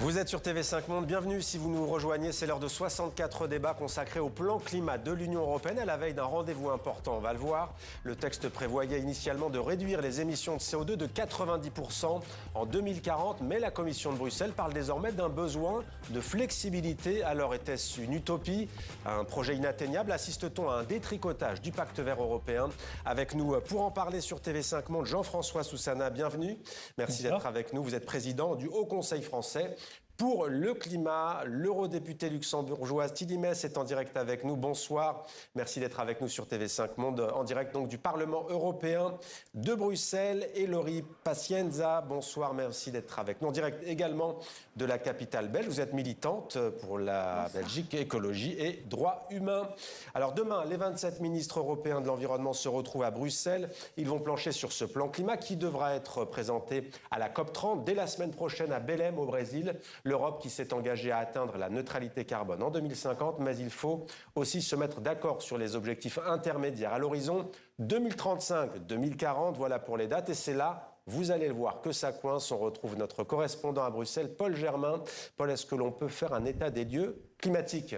Vous êtes sur TV5 Monde, bienvenue si vous nous rejoignez. C'est l'heure de 64 débats consacrés au plan climat de l'Union européenne à la veille d'un rendez-vous important. On va le voir, le texte prévoyait initialement de réduire les émissions de CO2 de 90% en 2040, mais la Commission de Bruxelles parle désormais d'un besoin de flexibilité. Alors était-ce une utopie, un projet inatteignable? Assiste-t-on à un détricotage du pacte vert européen? Avec nous pour en parler sur TV5 Monde, Jean-François Soussana, bienvenue. Merci d'être avec nous. Vous êtes président du Haut Conseil français pour le climat. L'eurodéputée luxembourgeoise Tilly Mess est en direct avec nous. Bonsoir. Merci d'être avec nous sur TV5 Monde, en direct donc du Parlement européen de Bruxelles. Et Lori Pacienza, bonsoir. Merci d'être avec nous. En direct également de la capitale belge. Vous êtes militante pour la Belgique, écologie et droits humains. Alors demain, les 27 ministres européens de l'environnement se retrouvent à Bruxelles. Ils vont plancher sur ce plan climat qui devra être présenté à la COP30 dès la semaine prochaine à Belém au Brésil. L'Europe qui s'est engagée à atteindre la neutralité carbone en 2050, mais il faut aussi se mettre d'accord sur les objectifs intermédiaires à l'horizon 2035-2040. Voilà pour les dates et c'est là, vous allez le voir, que ça coince. On retrouve notre correspondant à Bruxelles, Paul Germain. Paul, est-ce que l'on peut faire un état des lieux climatique ?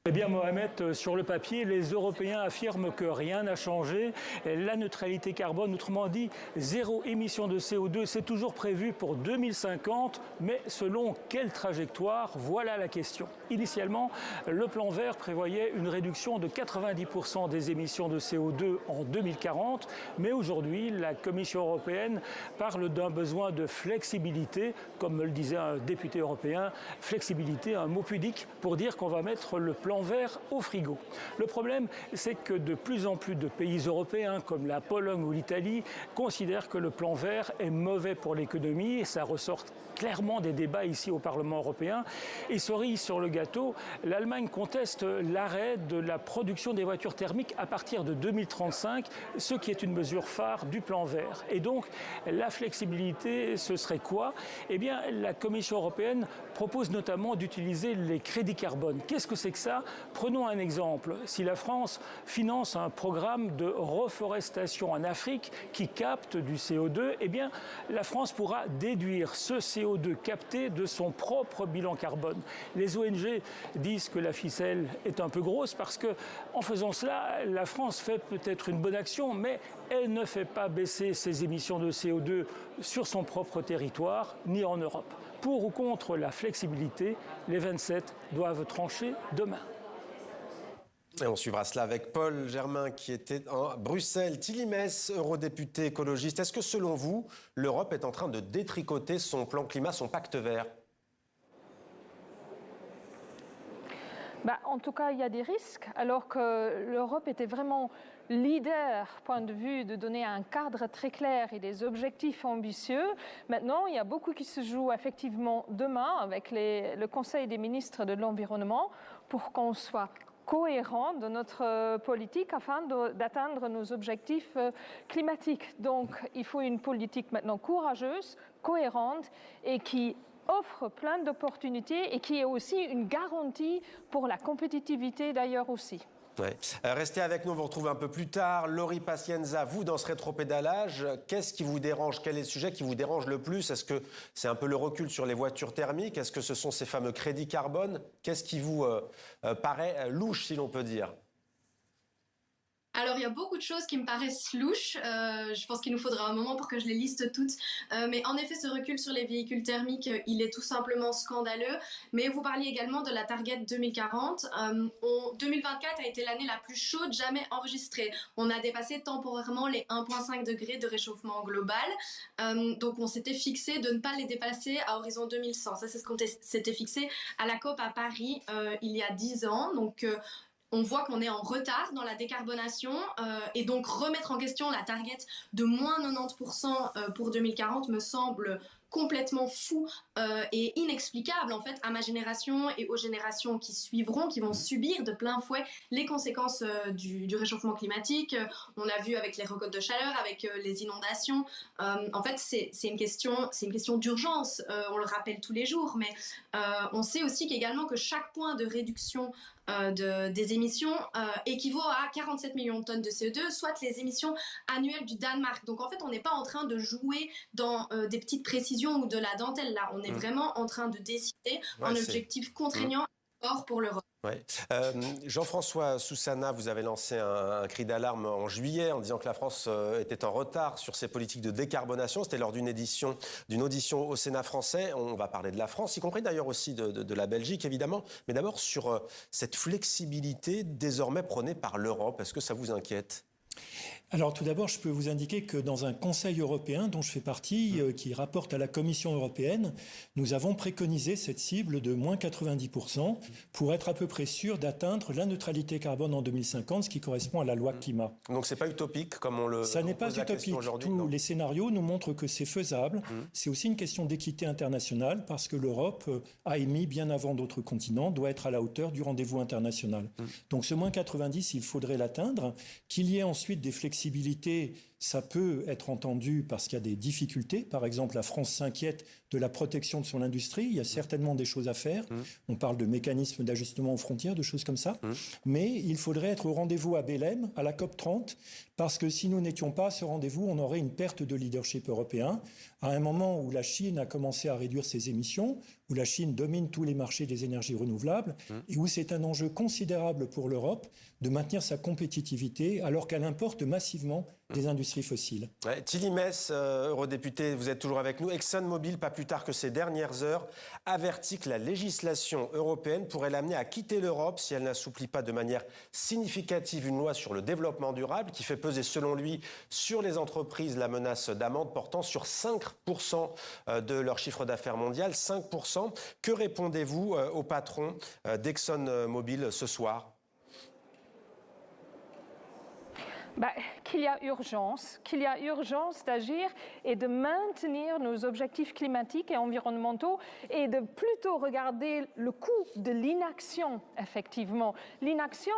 Eh bien, Mohamed, sur le papier, les Européens affirment que rien n'a changé. La neutralité carbone, autrement dit, zéro émission de CO2, c'est toujours prévu pour 2050. Mais selon quelle trajectoire? Voilà la question. Initialement, le plan vert prévoyait une réduction de 90% des émissions de CO2 en 2040. Mais aujourd'hui, la Commission européenne parle d'un besoin de flexibilité, comme me le disait un député européen. Flexibilité, un mot pudique pour dire qu'on va mettre le plan vert au frigo. Le problème, c'est que de plus en plus de pays européens, comme la Pologne ou l'Italie, considèrent que le plan vert est mauvais pour l'économie, et ça ressort clairement des débats ici au Parlement européen. Et cerise sur le gâteau, l'Allemagne conteste l'arrêt de la production des voitures thermiques à partir de 2035, ce qui est une mesure phare du plan vert. Et donc, la flexibilité, ce serait quoi? Eh bien, la Commission européenne propose notamment d'utiliser les crédits carbone. Qu'est-ce que c'est que ça? Prenons un exemple. Si la France finance un programme de reforestation en Afrique qui capte du CO2, eh bien, la France pourra déduire ce CO2 capté de son propre bilan carbone. Les ONG disent que la ficelle est un peu grosse parce que, en faisant cela, la France fait peut-être une bonne action, mais elle ne fait pas baisser ses émissions de CO2 sur son propre territoire, ni en Europe. Pour ou contre la flexibilité, les 27 doivent trancher demain. Et on suivra cela avec Paul Germain qui était à Bruxelles. Tilly Mess, eurodéputée écologiste. Est-ce que selon vous, l'Europe est en train de détricoter son plan climat, son pacte vert? En tout cas, il y a des risques, alors que l'Europe était vraiment leader, point de vue de donner un cadre très clair et des objectifs ambitieux. Maintenant, il y a beaucoup qui se joue effectivement demain avec le Conseil des ministres de l'Environnement pour qu'on soit cohérent de notre politique afin d'atteindre nos objectifs climatiques. Donc, il faut une politique maintenant courageuse, cohérente et qui offre plein d'opportunités et qui est aussi une garantie pour la compétitivité d'ailleurs aussi. Ouais. Restez avec nous, on vous retrouve un peu plus tard. Lori Pacienza, vous, dans ce rétropédalage, qu'est-ce qui vous dérange? Quel est le sujet qui vous dérange le plus? Est-ce que c'est un peu le recul sur les voitures thermiques? Est-ce que ce sont ces fameux crédits carbone? Qu'est-ce qui vous paraît louche, si l'on peut dire? Alors, il y a beaucoup de choses qui me paraissent louches. Je pense qu'il nous faudra un moment pour que je les liste toutes. Mais en effet, ce recul sur les véhicules thermiques, il est tout simplement scandaleux. Mais vous parliez également de la Target 2040. 2024 a été l'année la plus chaude jamais enregistrée. On a dépassé temporairement les 1,5 degrés de réchauffement global. Donc, on s'était fixé de ne pas les dépasser à horizon 2100. Ça, c'est ce qu'on s'était fixé à la COP à Paris il y a 10 ans. Donc, on voit qu'on est en retard dans la décarbonation et donc remettre en question la target de moins 90% pour 2040 me semble complètement fou et inexplicable en fait à ma génération et aux générations qui suivront, qui vont subir de plein fouet les conséquences du réchauffement climatique. On l'a vu avec les records de chaleur, avec les inondations. En fait, c'est une question d'urgence. On le rappelle tous les jours, mais on sait aussi qu'également que chaque point de réduction des émissions équivaut à 47 millions de tonnes de CO2, soit les émissions annuelles du Danemark. Donc en fait, on n'est pas en train de jouer dans des petites précisions ou de la dentelle. Là, on est vraiment en train de décider un objectif contraignant fort pour l'Europe. Ouais. Jean-François Soussana, vous avez lancé un cri d'alarme en juillet en disant que la France était en retard sur ses politiques de décarbonation. C'était lors d'une audition au Sénat français. On va parler de la France, y compris d'ailleurs aussi de la Belgique, évidemment. Mais d'abord sur cette flexibilité désormais prônée par l'Europe. Est-ce que ça vous inquiète ? Alors tout d'abord, je peux vous indiquer que dans un Conseil européen dont je fais partie, qui rapporte à la Commission européenne, nous avons préconisé cette cible de moins 90% pour être à peu près sûr d'atteindre la neutralité carbone en 2050, ce qui correspond à la loi climat. Donc c'est pas utopique comme on le Ça n'est pas utopique. Tous les scénarios nous montrent que c'est faisable. C'est aussi une question d'équité internationale parce que l'Europe a émis bien avant d'autres continents, doit être à la hauteur du rendez-vous international. Donc ce moins 90, il faudrait l'atteindre. Qu'il y ait ensuite des flexibilités, ça peut être entendu parce qu'il y a des difficultés. Par exemple, la France s'inquiète de la protection de son industrie. Il y a certainement des choses à faire. On parle de mécanismes d'ajustement aux frontières, de choses comme ça. Mais il faudrait être au rendez-vous à Belém, à la COP30, parce que si nous n'étions pas à ce rendez-vous, on aurait une perte de leadership européen. À un moment où la Chine a commencé à réduire ses émissions, où la Chine domine tous les marchés des énergies renouvelables, et où c'est un enjeu considérable pour l'Europe de maintenir sa compétitivité alors qu'elle importe massivement des industries fossiles. Ouais, Tilly Mess, eurodéputé, vous êtes toujours avec nous. ExxonMobil, pas plus tard que ces dernières heures, avertit que la législation européenne pourrait l'amener à quitter l'Europe si elle n'assouplit pas de manière significative une loi sur le développement durable qui fait peser, selon lui, sur les entreprises la menace d'amende portant sur 5% de leur chiffre d'affaires mondial. 5%. Que répondez-vous au patron d'ExxonMobil ce soir ? Qu'il y a urgence d'agir et de maintenir nos objectifs climatiques et environnementaux et de plutôt regarder le coût de l'inaction, effectivement. L'inaction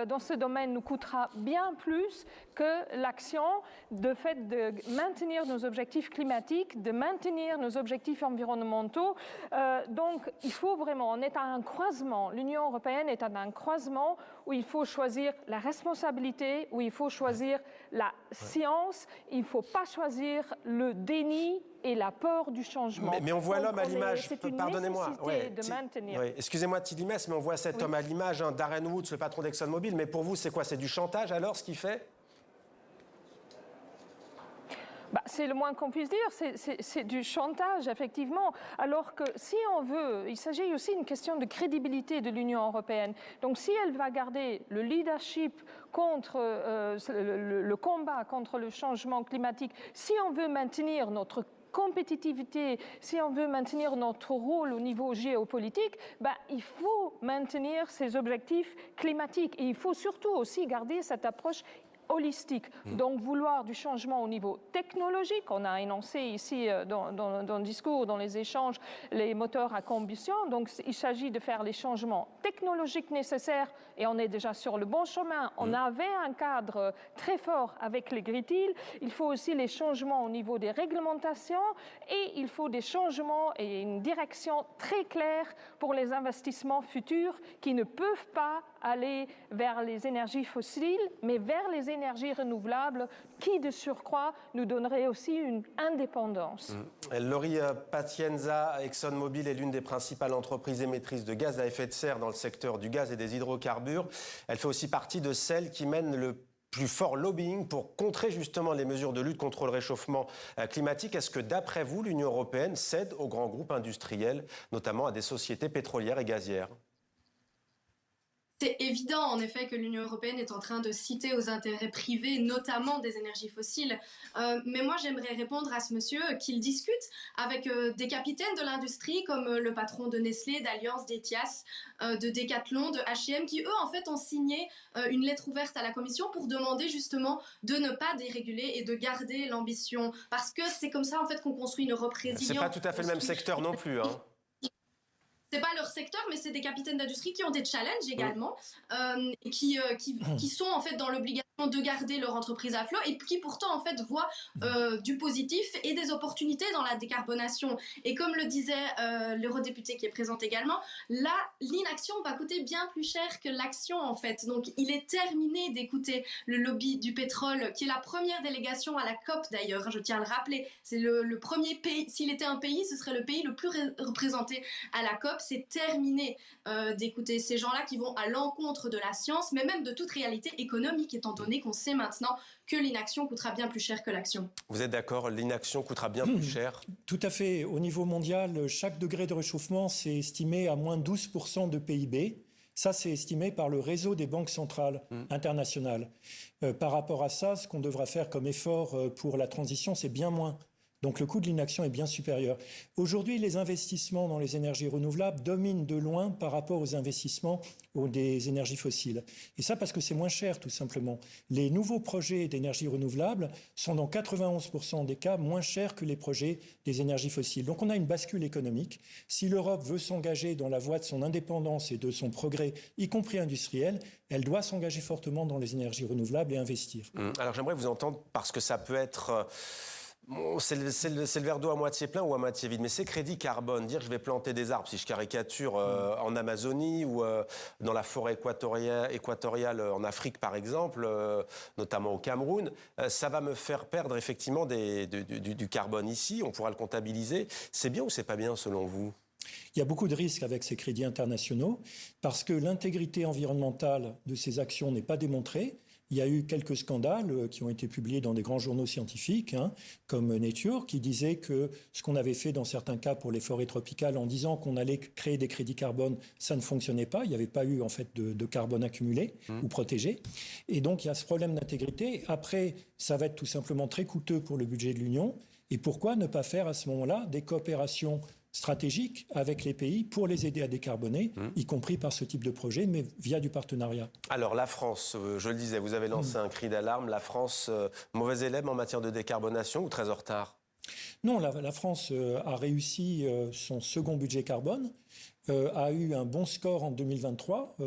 dans ce domaine nous coûtera bien plus que l'action de fait de maintenir nos objectifs climatiques, de maintenir nos objectifs environnementaux. Donc, il faut vraiment, on est à un croisement. L'Union européenne est à un croisement où il faut choisir la responsabilité, où il faut choisir la science, il ne faut pas choisir le déni et la peur du changement. Mais on voit l'homme à l'image, pardonnez-moi. De maintenir. Excusez-moi Tilly Mess, mais on voit cet homme à l'image, Darren Woods, le patron d'ExxonMobil, mais pour vous c'est quoi? C'est du chantage alors ce qu'il fait? C'est le moins qu'on puisse dire, c'est du chantage, effectivement. Alors que si on veut, il s'agit aussi d'une question de crédibilité de l'Union européenne. Donc si elle va garder le leadership contre le combat contre le changement climatique, si on veut maintenir notre compétitivité, si on veut maintenir notre rôle au niveau géopolitique, il faut maintenir ces objectifs climatiques. Et il faut surtout aussi garder cette approche holistique. Donc vouloir du changement au niveau technologique, on a énoncé ici dans le discours, dans les échanges, les moteurs à combustion. Donc il s'agit de faire les changements technologiques nécessaires et on est déjà sur le bon chemin. On avait un cadre très fort avec les Green Deal. Il faut aussi les changements au niveau des réglementations et il faut des changements et une direction très claire pour les investissements futurs qui ne peuvent pas aller vers les énergies fossiles, mais vers les énergies renouvelables qui, de surcroît, nous donneraient aussi une indépendance. Lori Pazienza, ExxonMobil est l'une des principales entreprises émettrices de gaz à effet de serre dans le secteur du gaz et des hydrocarbures. Elle fait aussi partie de celles qui mènent le plus fort lobbying pour contrer justement les mesures de lutte contre le réchauffement climatique. Est-ce que, d'après vous, l'Union européenne cède aux grands groupes industriels, notamment à des sociétés pétrolières et gazières ? C'est évident, en effet, que l'Union européenne est en train de citer aux intérêts privés, notamment des énergies fossiles. Mais moi, j'aimerais répondre à ce monsieur qu'il discute avec des capitaines de l'industrie, comme le patron de Nestlé, d'Allianz, d'Etias, de Decathlon, de H&M, qui, eux, en fait, ont signé une lettre ouverte à la Commission pour demander justement de ne pas déréguler et de garder l'ambition. Parce que c'est comme ça, en fait, qu'on construit une Europe résiliente. C'est pas tout à fait le même secteur non plus, hein. C'est pas leur secteur, mais c'est des capitaines d'industrie qui ont des challenges également, qui sont en fait dans l'obligation de garder leur entreprise à flot et qui pourtant en fait voient du positif et des opportunités dans la décarbonation. Et comme le disait l'eurodéputé qui est présent également, là l'inaction va coûter bien plus cher que l'action en fait. Donc il est terminé d'écouter le lobby du pétrole qui est la première délégation à la COP d'ailleurs, je tiens à le rappeler, c'est le premier pays, s'il était un pays ce serait le pays le plus représenté à la COP. C'est terminé d'écouter ces gens-là qui vont à l'encontre de la science mais même de toute réalité économique étant donné qu'on sait maintenant que l'inaction coûtera bien plus cher que l'action. Vous êtes d'accord, l'inaction coûtera bien plus cher? Tout à fait. Au niveau mondial, chaque degré de réchauffement, c'est estimé à moins 12% de PIB. Ça, c'est estimé par le réseau des banques centrales internationales. Par rapport à ça, ce qu'on devra faire comme effort pour la transition, c'est bien moins. Donc le coût de l'inaction est bien supérieur. Aujourd'hui, les investissements dans les énergies renouvelables dominent de loin par rapport aux investissements des énergies fossiles. Et ça parce que c'est moins cher, tout simplement. Les nouveaux projets d'énergie renouvelable sont dans 91% des cas moins chers que les projets des énergies fossiles. Donc on a une bascule économique. Si l'Europe veut s'engager dans la voie de son indépendance et de son progrès, y compris industriel, elle doit s'engager fortement dans les énergies renouvelables et investir. Alors j'aimerais vous entendre parce que ça peut être... c'est le verre d'eau à moitié plein ou à moitié vide, mais ces crédits carbone, dire que je vais planter des arbres, si je caricature, en Amazonie ou dans la forêt équatoriale en Afrique par exemple, notamment au Cameroun, ça va me faire perdre effectivement du carbone ici, on pourra le comptabiliser. C'est bien ou c'est pas bien selon vous ? Il y a beaucoup de risques avec ces crédits internationaux parce que l'intégrité environnementale de ces actions n'est pas démontrée. Il y a eu quelques scandales qui ont été publiés dans des grands journaux scientifiques, comme Nature, qui disaient que ce qu'on avait fait dans certains cas pour les forêts tropicales en disant qu'on allait créer des crédits carbone, ça ne fonctionnait pas. Il n'y avait pas eu en fait de carbone accumulé ou protégé. Et donc il y a ce problème d'intégrité. Après, ça va être tout simplement très coûteux pour le budget de l'Union. Et pourquoi ne pas faire à ce moment-là des coopérations stratégiques avec les pays pour les aider à décarboner, y compris par ce type de projet, mais via du partenariat. Alors la France, je le disais, vous avez lancé un cri d'alarme. La France, mauvais élève en matière de décarbonation ou très en retard ? Non, la France a réussi son second budget carbone, a eu un bon score en 2023,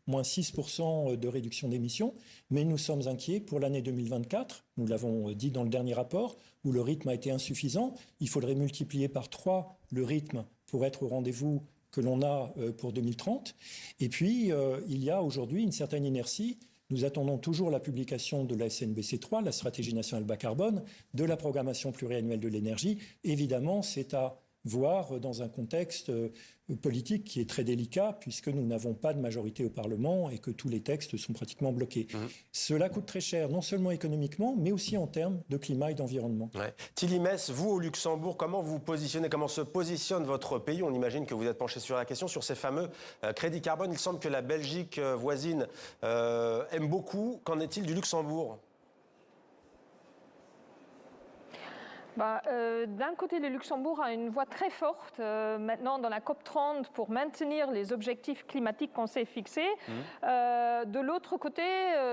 moins 6% de réduction d'émissions, mais nous sommes inquiets pour l'année 2024, nous l'avons dit dans le dernier rapport, où le rythme a été insuffisant. Il faudrait multiplier par 3 le rythme pour être au rendez-vous que l'on a pour 2030. Et puis, il y a aujourd'hui une certaine inertie. Nous attendons toujours la publication de la SNBC3, la stratégie nationale bas carbone, de la programmation pluriannuelle de l'énergie. Évidemment, c'est à voir dans un contexte politique qui est très délicat puisque nous n'avons pas de majorité au Parlement et que tous les textes sont pratiquement bloqués. Cela coûte très cher, non seulement économiquement, mais aussi en termes de climat et d'environnement. Ouais. Thierry Mess, vous au Luxembourg, comment vous positionnez, comment se positionne votre pays? On imagine que vous êtes penché sur la question, sur ces fameux crédits carbone. Il semble que la Belgique voisine aime beaucoup. Qu'en est-il du Luxembourg? D'un côté, le Luxembourg a une voix très forte maintenant dans la COP30 pour maintenir les objectifs climatiques qu'on s'est fixés. De l'autre côté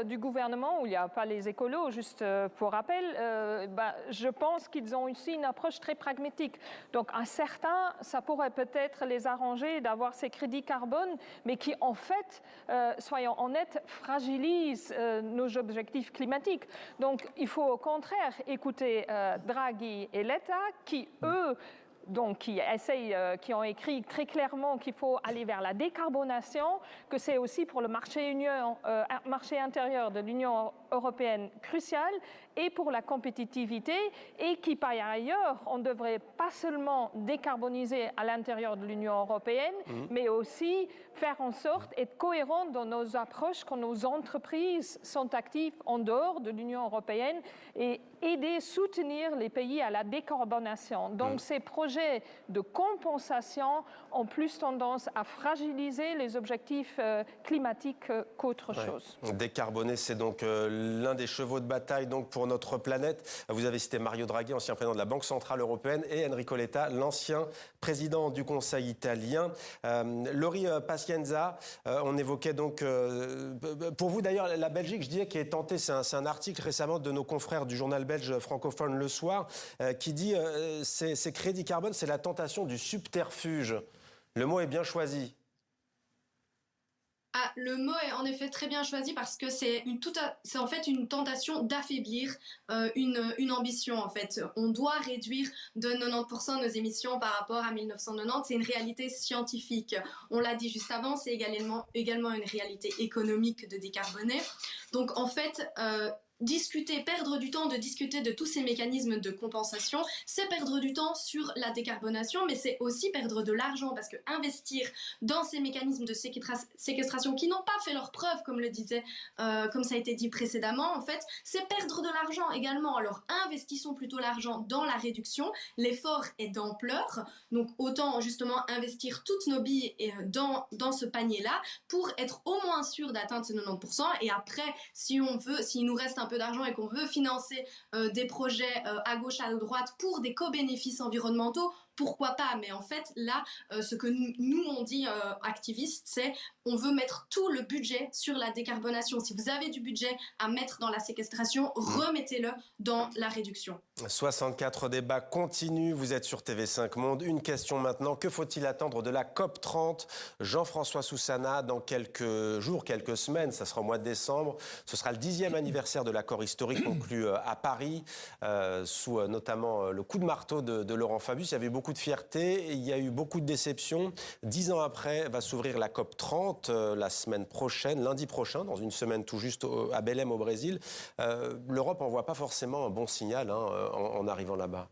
du gouvernement, où il n'y a pas les écolos, juste pour rappel, je pense qu'ils ont aussi une approche très pragmatique. Donc, à certains, ça pourrait peut-être les arranger d'avoir ces crédits carbone, mais qui, en fait, soyons honnêtes, fragilisent nos objectifs climatiques. Donc, il faut au contraire écouter Draghi et l'État qui, eux, qui ont écrit très clairement qu'il faut aller vers la décarbonation, que c'est aussi pour le marché intérieur de l'Union européenne crucial et pour la compétitivité et qui, par ailleurs, on ne devrait pas seulement décarboniser à l'intérieur de l'Union européenne, mais aussi faire en sorte d'être cohérent dans nos approches quand nos entreprises sont actives en dehors de l'Union européenne et aider, soutenir les pays à la décarbonation. Donc ces projets de compensation ont plus tendance à fragiliser les objectifs climatiques qu'autre chose. Décarboner, c'est donc l'un des chevaux de bataille donc, pour notre planète. Vous avez cité Mario Draghi, ancien président de la Banque Centrale Européenne, et Enrico Letta, l'ancien président du Conseil italien. Lori Pazienza, on évoquait donc... pour vous d'ailleurs, la Belgique, je disais, qui est tentée, c'est un article récemment de nos confrères du journal belge francophone Le Soir, qui dit ces crédits carbone, c'est la tentation du subterfuge. Le mot est bien choisi. Ah, le mot est en effet très bien choisi parce que c'est en fait une tentation d'affaiblir une ambition en fait. On doit réduire de 90% nos émissions par rapport à 1990. C'est une réalité scientifique. On l'a dit juste avant, c'est également une réalité économique de décarboner. Donc en fait, perdre du temps de discuter de tous ces mécanismes de compensation, c'est perdre du temps sur la décarbonation, mais c'est aussi perdre de l'argent parce que investir dans ces mécanismes de séquestration qui n'ont pas fait leur preuve, comme ça a été dit précédemment, en fait, c'est perdre de l'argent également. Alors investissons plutôt l'argent dans la réduction. L'effort est d'ampleur, donc autant justement investir toutes nos billes dans ce panier-là pour être au moins sûr d'atteindre ces 90%. Et après, s'il nous reste un peu d'argent et qu'on veut financer des projets à gauche, à droite pour des co-bénéfices environnementaux, pourquoi pas? Mais en fait, là, ce que nous on dit activistes, c'est on veut mettre tout le budget sur la décarbonation. Si vous avez du budget à mettre dans la séquestration, remettez-le dans la réduction. 64 débats continuent, vous êtes sur TV5 Monde. Une question maintenant, que faut-il attendre de la COP30? Jean-François Soussana, dans quelques jours, quelques semaines, ça sera au mois de décembre, ce sera le 10e anniversaire de l'accord historique conclu à Paris, sous notamment le coup de marteau de Laurent Fabius. Il y avait beaucoup de fierté, il y a eu beaucoup de déceptions. 10 ans après va s'ouvrir la COP30 la semaine prochaine, lundi prochain, dans une semaine tout juste à Belém au Brésil. L'Europe n'envoie pas forcément un bon signal en arrivant là-bas.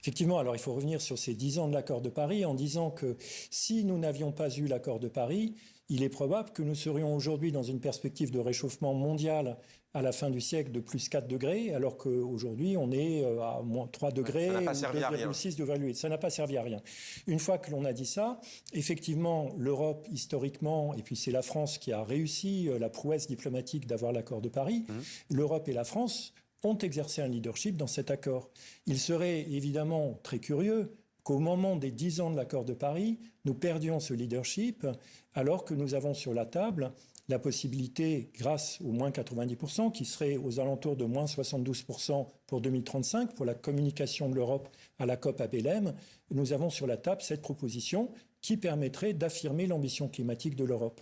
Effectivement, alors il faut revenir sur ces 10 ans de l'accord de Paris en disant que si nous n'avions pas eu l'accord de Paris, il est probable que nous serions aujourd'hui dans une perspective de réchauffement mondial à la fin du siècle de plus 4 degrés, alors qu'aujourd'hui on est à moins 3 degrés, ça n'a pas servi à rien. 2,6, 2,8. Ça n'a pas servi à rien. Une fois que l'on a dit ça, effectivement, l'Europe, historiquement, et puis c'est la France qui a réussi la prouesse diplomatique d'avoir l'accord de Paris, l'Europe et la France ont exercé un leadership dans cet accord. Il serait évidemment très curieux qu'au moment des 10 ans de l'accord de Paris, nous perdions ce leadership, alors que nous avons sur la table la possibilité, grâce au moins 90%, qui serait aux alentours de moins 72% pour 2035, pour la communication de l'Europe à la COP à Belém, nous avons sur la table cette proposition qui permettrait d'affirmer l'ambition climatique de l'Europe.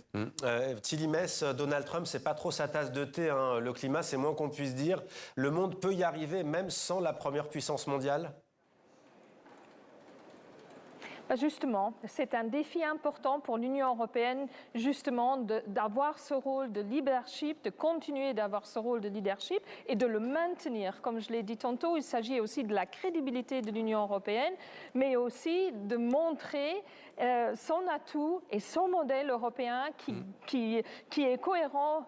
Thierry Mess, Donald Trump, c'est pas trop sa tasse de thé, hein. Le climat, c'est moins qu'on puisse dire. Le monde peut y arriver même sans la première puissance mondiale? Justement, c'est un défi important pour l'Union européenne, justement, d'avoir ce rôle de leadership, de continuer d'avoir ce rôle de leadership et de le maintenir. Comme je l'ai dit tantôt, il s'agit aussi de la crédibilité de l'Union européenne, mais aussi de montrer son atout et son modèle européen qui est cohérent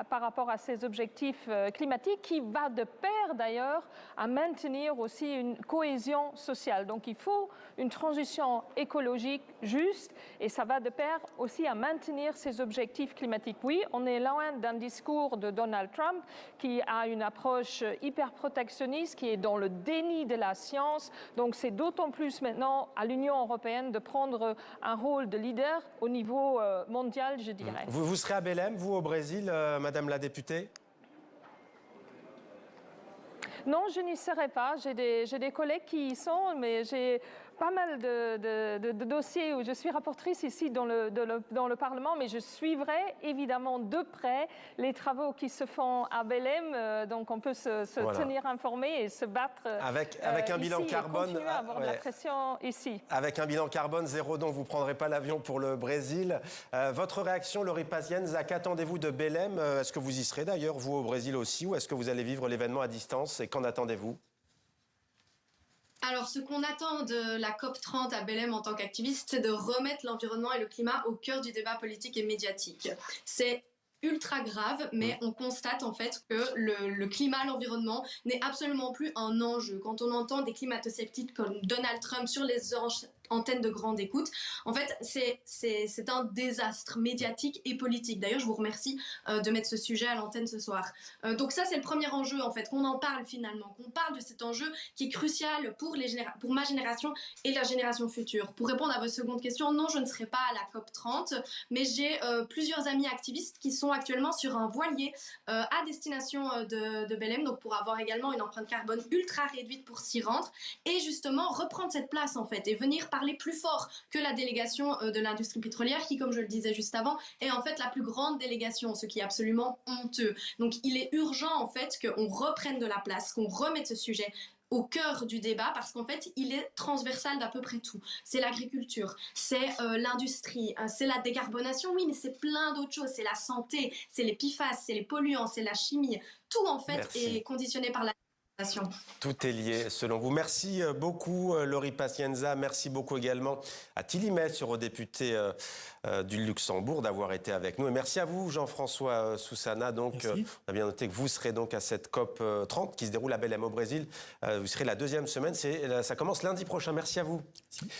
par rapport à ses objectifs climatiques, qui va de pair d'ailleurs à maintenir aussi une cohésion sociale. Donc il faut une transition écologique juste et ça va de pair aussi à maintenir ces objectifs climatiques. Oui, on est loin d'un discours de Donald Trump qui a une approche hyper protectionniste, qui est dans le déni de la science. Donc c'est d'autant plus maintenant à l'Union européenne de prendre un rôle de leader au niveau mondial, je dirais. Vous serez à Belém, vous, au Brésil, Madame la députée? Non, je n'y serai pas. J'ai des collègues qui y sont, mais j'ai pas mal de dossiers où je suis rapportrice ici dans le Parlement, mais je suivrai évidemment de près les travaux qui se font à Belém, donc on peut se tenir informé et se battre avec un bilan carbone, continuer à avoir de la pression ici. Avec un bilan carbone zéro, donc vous ne prendrez pas l'avion pour le Brésil. Votre réaction, Laurie Pazienza, qu'attendez-vous de Belém? Est-ce que vous y serez d'ailleurs, vous, au Brésil aussi, ou est-ce que vous allez vivre l'événement à distance et qu'en attendez-vous? Alors, ce qu'on attend de la COP30 à Belém en tant qu'activiste, c'est de remettre l'environnement et le climat au cœur du débat politique et médiatique. C'est ultra grave, mais on constate en fait que le climat, l'environnement n'est absolument plus un enjeu. Quand on entend des climato-sceptiques comme Donald Trump sur les antennes de grande écoute, en fait, c'est un désastre médiatique et politique. D'ailleurs, je vous remercie de mettre ce sujet à l'antenne ce soir. Donc ça, c'est le premier enjeu, en fait, qu'on en parle finalement, qu'on parle de cet enjeu qui est crucial pour ma génération et la génération future. Pour répondre à votre seconde question, non, je ne serai pas à la COP30, mais j'ai plusieurs amis activistes qui sont actuellement sur un voilier à destination de Belém, donc pour avoir également une empreinte carbone ultra réduite pour s'y rendre et justement reprendre cette place, en fait, et venir parler plus fort que la délégation de l'industrie pétrolière qui, comme je le disais juste avant, est en fait la plus grande délégation, ce qui est absolument honteux. Donc il est urgent en fait qu'on reprenne de la place, qu'on remette ce sujet au cœur du débat parce qu'en fait, il est transversal d'à peu près tout. C'est l'agriculture, c'est l'industrie, c'est la décarbonation, oui, mais c'est plein d'autres choses. C'est la santé, c'est les PFAS, c'est les polluants, c'est la chimie. Tout, en fait, est conditionné par la nation. Tout est lié, selon vous. Merci beaucoup, Laurie Pacienza. Merci beaucoup également à Tilly Metz, eurodéputé du Luxembourg, d'avoir été avec nous. Et merci à vous, Jean-François Susana. Donc, on a bien noté que vous serez donc à cette COP 30 qui se déroule à Belém au Brésil. Vous serez la deuxième semaine. Ça commence lundi prochain. Merci à vous. Merci.